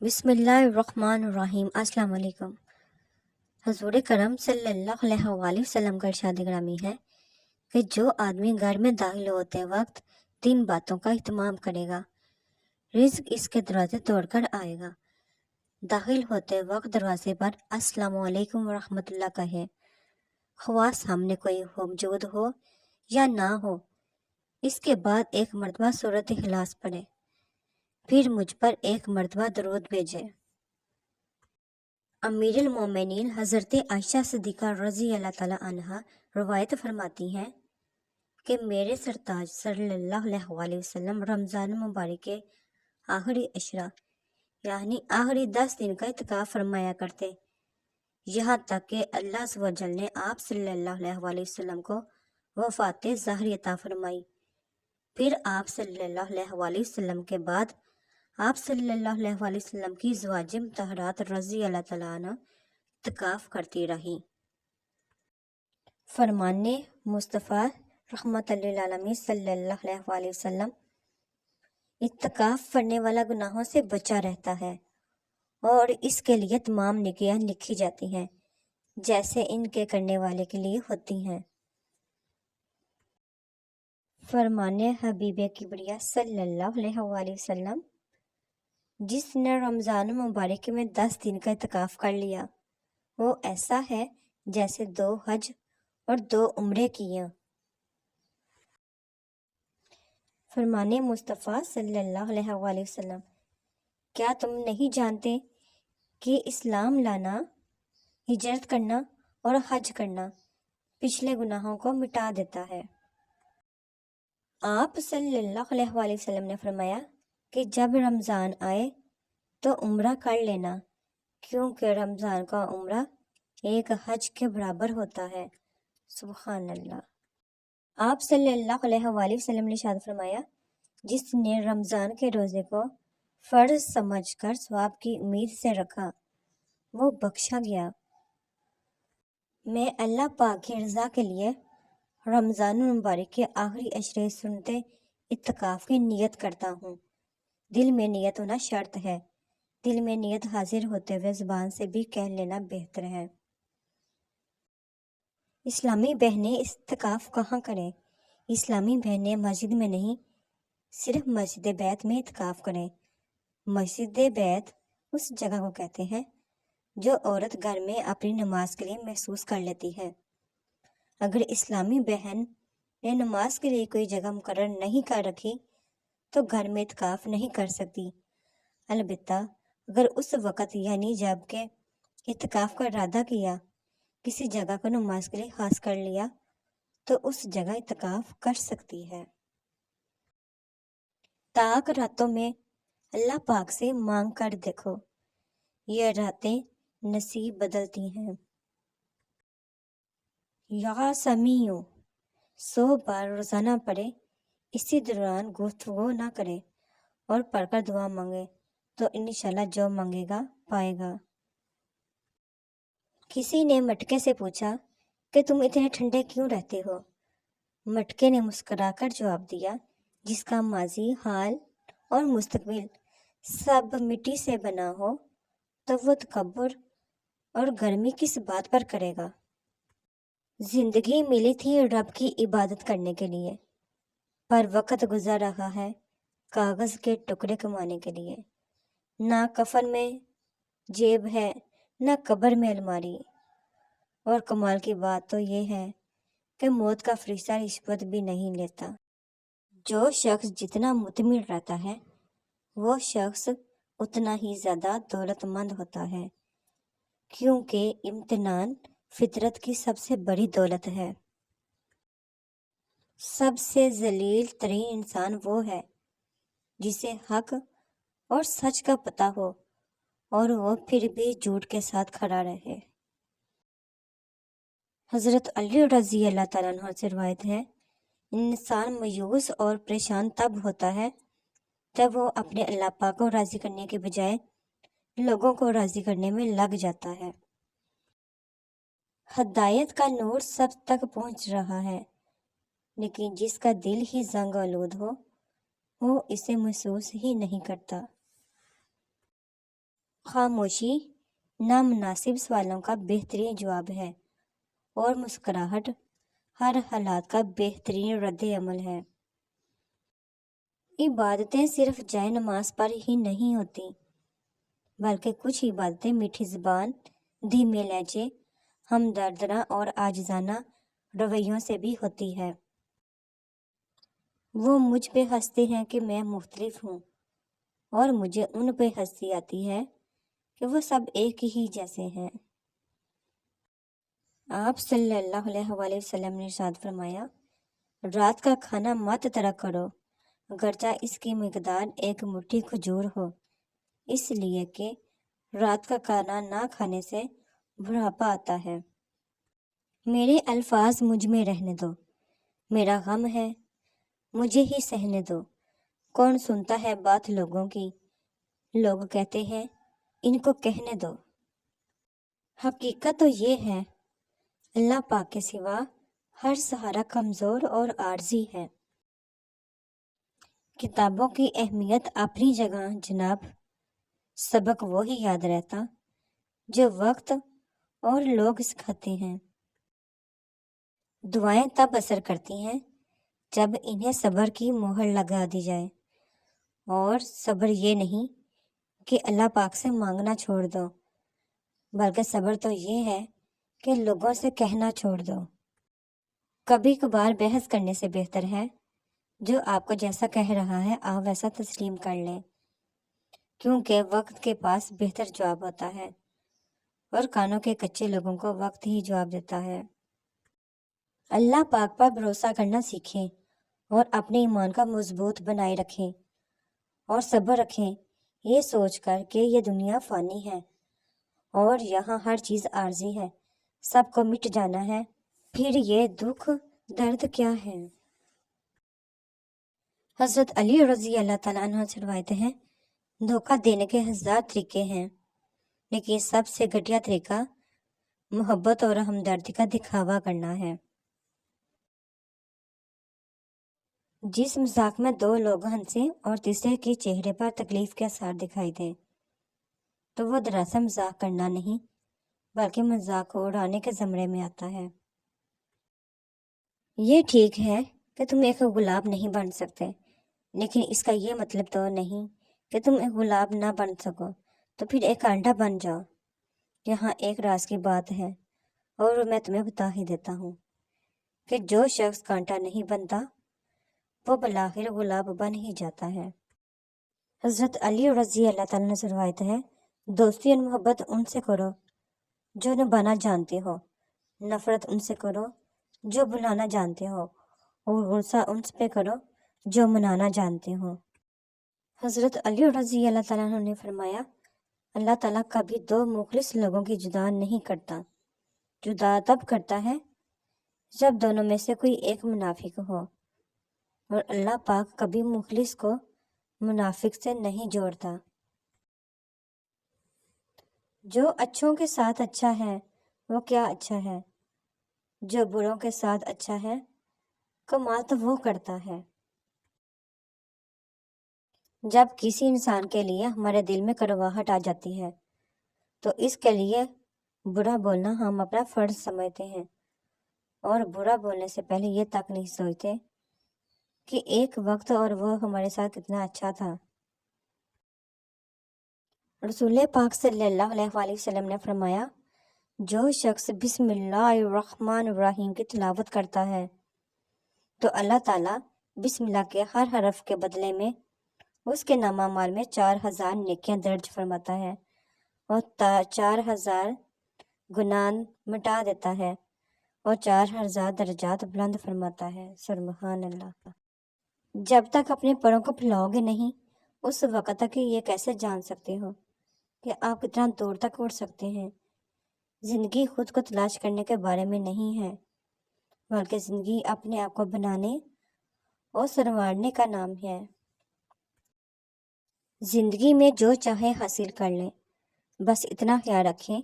بسم اللہ الرحمن الرحیم۔ السلام علیکم۔ حضور کرم صلی اللہ علیہ وآلہ وسلم کا ارشاد گرامی ہے کہ جو آدمی گھر میں داخل ہوتے وقت 3 باتوں کا اہتمام کرے گا، رزق اس کے دروازے توڑ کر آئے گا۔ داخل ہوتے وقت دروازے پر السلام علیکم ورحمۃ اللہ کہے، خواہ سامنے کوئی موجود ہو یا نہ ہو۔ اس کے بعد ایک مرتبہ سورۃ اخلاص پڑھے، پھر مجھ پر ایک مرتبہ درود بھیجے۔ امیر المومنین حضرت عائشہ صدیقہ رضی اللہ تعالی عنہا روایت فرماتی ہیں کہ میرے سرتاج صلی اللہ علیہ وآلہ وسلم رمضان مبارک کے آخری عشرہ یعنی آخری 10 دن کا اعتکاف فرمایا کرتے، یہاں تک کہ اللہ عز و جل نے آپ صلی اللہ علیہ وآلہ وسلم کو وفات ظاہری عطا فرمائی۔ پھر آپ صلی اللہ علیہ وآلہ وسلم کے بعد آپ صلی اللہ علیہ وآلہ وسلم کی ازواج مطہرات رضی اللہ تعالیٰ عنہ اعتکاف کرتی رہی۔ فرمان مصطفیٰ رحمت للعالمین صلی اللہ علیہ وآلہ وسلم، اعتکاف کرنے والا گناہوں سے بچا رہتا ہے اور اس کے لیے تمام نیکیاں لکھی جاتی ہیں جیسے ان کے کرنے والے کے لیے ہوتی ہیں۔ فرمان حبیب کبریا صلی اللہ علیہ وآلہ وسلم، جس نے رمضان مبارک میں 10 دن کا اعتکاف کر لیا، وہ ایسا ہے جیسے 2 حج اور 2 عمرے کیے۔ فرمان مصطفیٰ صلی اللہ علیہ وآلہ وسلم، کیا تم نہیں جانتے کہ اسلام لانا، ہجرت کرنا اور حج کرنا پچھلے گناہوں کو مٹا دیتا ہے۔ آپ صلی اللہ علیہ وآلہ وسلم نے فرمایا کہ جب رمضان آئے تو عمرہ کر لینا، کیونکہ رمضان کا عمرہ ایک حج کے برابر ہوتا ہے۔ سبحان اللہ۔ آپ صلی اللہ علیہ وآلہ وسلم نے ارشاد فرمایا، جس نے رمضان کے روزے کو فرض سمجھ کر ثواب کی امید سے رکھا، وہ بخشا گیا۔ میں اللہ پاک کی رضا کے لیے رمضان المبارک کے آخری عشرے سنتے اعتکاف کی نیت کرتا ہوں۔ دل میں نیت ہونا شرط ہے، دل میں نیت حاضر ہوتے ہوئے زبان سے بھی کہہ لینا بہتر ہے۔ اسلامی بہنیں اعتکاف کہاں کریں؟ اسلامی بہنیں مسجد میں نہیں، صرف مسجد بیت میں اعتکاف کریں۔ مسجد بیت اس جگہ کو کہتے ہیں جو عورت گھر میں اپنی نماز کے لیے محسوس کر لیتی ہے۔ اگر اسلامی بہن نے نماز کے لیے کوئی جگہ مقرر نہیں کر رکھی تو گھر میں اعتکاف نہیں کر سکتی، البتہ اگر اس وقت یعنی جب کہ اعتکاف کا ارادہ کیا، کسی جگہ کو نماز کے لیے خاص کر لیا تو اس جگہ اعتکاف کر سکتی ہے۔ تاک راتوں میں اللہ پاک سے مانگ کر دیکھو، یہ راتیں نصیب بدلتی ہیں۔ یا سمیع 100 بار روزانہ پڑھے، اسی دوران گفتگو نہ کرے اور پڑھ کر دعا مانگے تو انشاءاللہ جو مانگے گا پائے گا۔ کسی نے مٹکے سے پوچھا کہ تم اتنے ٹھنڈے کیوں رہتے ہو؟ مٹکے نے مسکرا کر جواب دیا، جس کا ماضی، حال اور مستقبل سب مٹی سے بنا ہو تو وہ تکبر اور گرمی کس بات پر کرے گا؟ زندگی ملی تھی رب کی عبادت کرنے کے لیے، پر وقت گزر رہا ہے کاغذ کے ٹکڑے کمانے کے لیے۔ نہ کفن میں جیب ہے، نہ قبر میں الماری، اور کمال کی بات تو یہ ہے کہ موت کا فرشتہ رشوت بھی نہیں لیتا۔ جو شخص جتنا مطمئن رہتا ہے وہ شخص اتنا ہی زیادہ دولت مند ہوتا ہے، کیونکہ امتنان فطرت کی سب سے بڑی دولت ہے۔ سب سے ذلیل ترین انسان وہ ہے جسے حق اور سچ کا پتہ ہو اور وہ پھر بھی جھوٹ کے ساتھ کھڑا رہے۔ حضرت علی رضی اللہ تعالیٰ عنہ سے روایت ہے، انسان مایوس اور پریشان تب ہوتا ہے جب وہ اپنے اللہ پاک کو راضی کرنے کے بجائے لوگوں کو راضی کرنے میں لگ جاتا ہے۔ ہدایت کا نور سب تک پہنچ رہا ہے، لیکن جس کا دل ہی زنگ آلود ہو وہ اسے محسوس ہی نہیں کرتا۔ خاموشی نامناسب سوالوں کا بہترین جواب ہے اور مسکراہٹ ہر حالات کا بہترین رد عمل ہے۔ عبادتیں صرف جائے نماز پر ہی نہیں ہوتی، بلکہ کچھ عبادتیں میٹھی زبان، دھیمے لہجے، ہمدردانہ اور عاجزانہ رویوں سے بھی ہوتی ہے۔ وہ مجھ پہ ہنستے ہیں کہ میں مختلف ہوں، اور مجھے ان پہ ہنسی آتی ہے کہ وہ سب ایک ہی جیسے ہیں۔ آپ صلی اللہ علیہ وآلہ وسلم نے ارشاد فرمایا، رات کا کھانا مت ترک کرو اگرچہ اس کی مقدار ایک مٹھی کھجور ہو، اس لیے کہ رات کا کھانا نہ کھانے سے بڑھاپا آتا ہے۔ میرے الفاظ مجھ میں رہنے دو، میرا غم ہے مجھے ہی سہنے دو، کون سنتا ہے بات لوگوں کی، لوگ کہتے ہیں ان کو کہنے دو۔ حقیقت تو یہ ہے اللہ پاک کے سوا ہر سہارا کمزور اور عارضی ہے۔ کتابوں کی اہمیت اپنی جگہ جناب، سبق وہی یاد رہتا جو وقت اور لوگ سکھاتے ہیں۔ دعائیں تب اثر کرتی ہیں جب انہیں صبر کی مہر لگا دی جائے، اور صبر یہ نہیں کہ اللہ پاک سے مانگنا چھوڑ دو، بلکہ صبر تو یہ ہے کہ لوگوں سے کہنا چھوڑ دو۔ کبھی کبھار بحث کرنے سے بہتر ہے جو آپ کو جیسا کہہ رہا ہے آپ ویسا تسلیم کر لیں، کیونکہ وقت کے پاس بہتر جواب ہوتا ہے، اور کانوں کے کچے لوگوں کو وقت ہی جواب دیتا ہے۔ اللہ پاک پر بھروسہ کرنا سیکھیں اور اپنے ایمان کا مضبوط بنائے رکھیں، اور صبر رکھیں یہ سوچ کر کہ یہ دنیا فانی ہے اور یہاں ہر چیز عارضی ہے، سب کو مٹ جانا ہے، پھر یہ دکھ درد کیا ہے۔ حضرت علی رضی اللہ تعالیٰ عنہ سے روایت ہے، دھوکہ دینے کے ہزار طریقے ہیں، لیکن سب سے گھٹیا طریقہ محبت اور ہمدردی کا دکھاوا کرنا ہے۔ جس مذاق میں دو لوگ ہنسیں اور تیسرے کے چہرے پر تکلیف کے آثار دکھائی دیں تو وہ دراصل مذاق کرنا نہیں بلکہ مذاق کو اڑانے کے زمرے میں آتا ہے۔ یہ ٹھیک ہے کہ تم ایک گلاب نہیں بن سکتے، لیکن اس کا یہ مطلب تو نہیں کہ تم ایک گلاب نہ بن سکو تو پھر ایک انڈا بن جاؤ۔ یہاں ایک راز کی بات ہے اور میں تمہیں بتا ہی دیتا ہوں کہ جو شخص کانٹا نہیں بنتا وہ بالآخر گلاب بن ہی جاتا ہے۔ حضرت علی رضی اللہ تعالیٰ سے روایت ہے، دوستی اور محبت ان سے کرو جو نبھانا جانتے ہو، نفرت ان سے کرو جو بلانا جانتے ہو، اور غصہ ان پہ کرو جو منانا جانتے ہو۔ حضرت علی رضی اللہ تعالیٰ عنہ نے فرمایا، اللہ تعالیٰ کبھی دو مخلص لوگوں کی جدا نہیں کرتا، جدا تب کرتا ہے جب دونوں میں سے کوئی ایک منافق ہو، اور اللہ پاک کبھی مخلص کو منافق سے نہیں جوڑتا۔ جو اچھوں کے ساتھ اچھا ہے وہ کیا اچھا ہے، جو بروں کے ساتھ اچھا ہے کمال تو وہ کرتا ہے۔ جب کسی انسان کے لیے ہمارے دل میں کڑواہٹ آ جاتی ہے تو اس کے لیے برا بولنا ہم اپنا فرض سمجھتے ہیں، اور برا بولنے سے پہلے یہ تک نہیں سوچتے کہ ایک وقت اور وہ ہمارے ساتھ کتنا اچھا تھا۔ رسول پاک صلی اللہ علیہ وآلہ وسلم نے فرمایا، جو شخص بسم اللہ الرحمن الرحیم کی تلاوت کرتا ہے تو اللہ تعالیٰ بسم اللہ کے ہر حرف کے بدلے میں اس کے نامہ اعمال میں 4000 نیکیاں درج فرماتا ہے اور 4000 گناہ مٹا دیتا ہے اور 4000 درجات بلند فرماتا ہے۔ سبحان اللہ۔ جب تک اپنے پروں کو پھیلاؤ گے نہیں اس وقت تک یہ کیسے جان سکتے ہو کہ آپ کتنا دور تک اڑ سکتے ہیں۔ زندگی خود کو تلاش کرنے کے بارے میں نہیں ہے، بلکہ زندگی اپنے آپ کو بنانے اور سنوارنے کا نام ہے۔ زندگی میں جو چاہے حاصل کر لیں، بس اتنا خیال رکھیں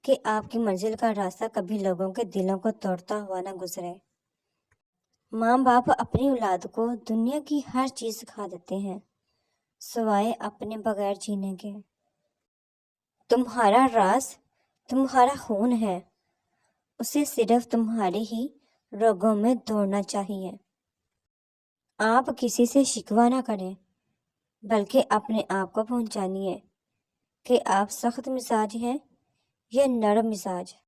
کہ آپ کی منزل کا راستہ کبھی لوگوں کے دلوں کو توڑتا ہوا نہ گزرے۔ ماں باپ اپنی اولاد کو دنیا کی ہر چیز سکھا دیتے ہیں سوائے اپنے بغیر جینے کے۔ تمہارا راز تمہارا خون ہے، اسے صرف تمہاری ہی رگوں میں دوڑنا چاہیے۔ آپ کسی سے شکوہ نہ کریں، بلکہ اپنے آپ کو پہچانیے کہ آپ سخت مزاج ہیں یا نرم مزاج۔